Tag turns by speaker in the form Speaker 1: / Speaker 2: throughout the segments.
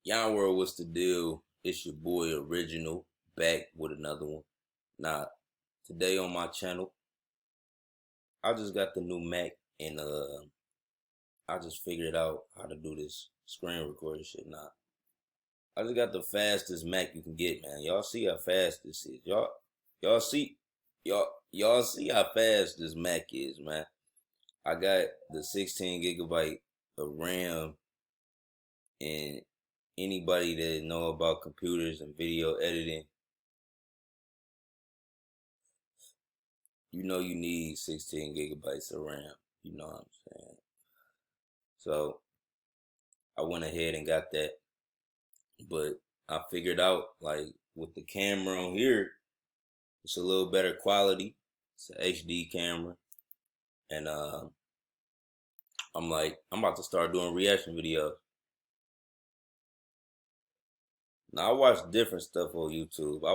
Speaker 1: Yon World, what's the deal? It's your boy Original back with another one. Now, today on my channel, I just got the new Mac and I just figured out how to do this screen recording shit. Now, I just got the fastest Mac you can get, man. Y'all see how fast this is. Y'all see how fast this Mac is, man. I got the 16 gigabyte of RAM, and anybody that know about computers and video editing, you know you need 16 gigabytes of RAM. You know what I'm saying? So I went ahead and got that. But I figured out, like, with the camera on here, it's a little better quality. It's an HD camera. And I'm about to start doing reaction videos. Now, I watch different stuff on YouTube. I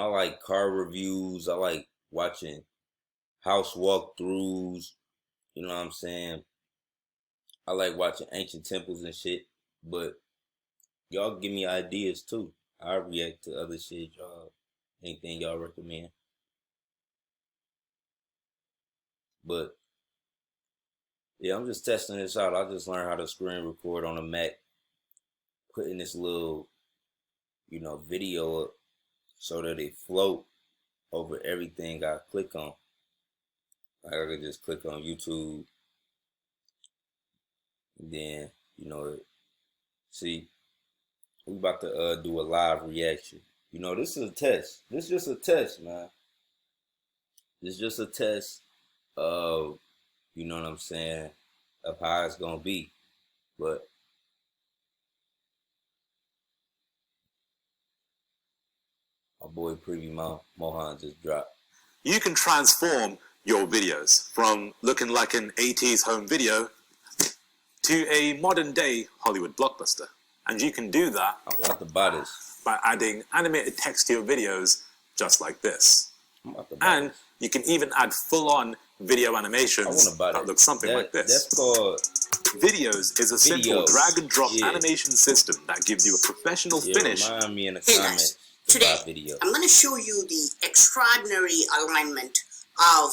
Speaker 1: like car reviews. I like watching house walkthroughs. You know what I'm saying? I like watching ancient temples and shit. But y'all give me ideas too. I react to other shit, y'all. Anything y'all recommend. But yeah, I'm just testing this out. I just learned how to screen record on a Mac, putting this little, video up so that it float over everything I click on. Like, I could just click on YouTube, and then, see, we about to do a live reaction. This is a test. This is just a test, man. This is just a test of, you know what I'm saying, of how it's gonna be. But my boy Preview Mohan just dropped.
Speaker 2: You can transform your videos from looking like an 80s home video to a modern day Hollywood blockbuster. And you can do that
Speaker 1: I'm about to buy this
Speaker 2: by adding animated text to your videos just like this.
Speaker 1: I'm about to buy
Speaker 2: And
Speaker 1: this.
Speaker 2: you can even add full-on video animations that look something like this.
Speaker 1: That's called
Speaker 2: Videos is a simple drag and drop animation system that gives you a professional finish.
Speaker 1: Remind me in the
Speaker 3: Hey
Speaker 1: comments.
Speaker 3: guys, today I'm going to show you the extraordinary alignment of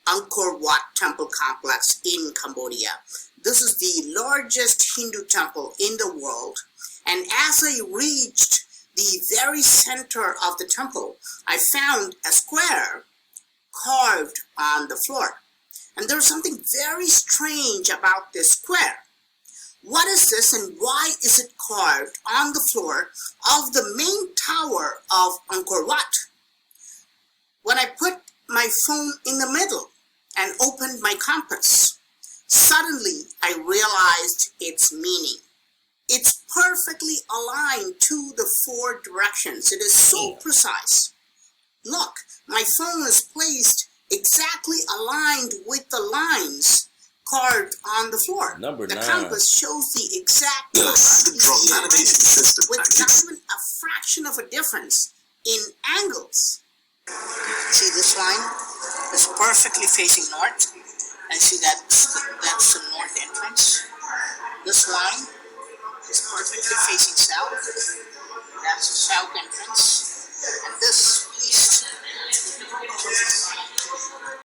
Speaker 3: Angkor Wat Temple Complex in Cambodia. This is the largest Hindu temple in the world, and as I reached the very center of the temple, I found a square carved on the floor. And there's something very strange about this square. What is this, and why is it carved on the floor of the main tower of Angkor Wat? When I put my phone in the middle and opened my compass, suddenly I realized its meaning. It's perfectly aligned to the four directions. It is so precise. Look, my phone is placed exactly aligned with the lines carved on the floor.
Speaker 1: Number 9.
Speaker 3: The compass shows the exact
Speaker 2: animation system
Speaker 3: with not even a fraction of a difference in angles. See, this line is perfectly facing north, and see that's the north entrance. This line is perfectly facing south. That's the south entrance, and this east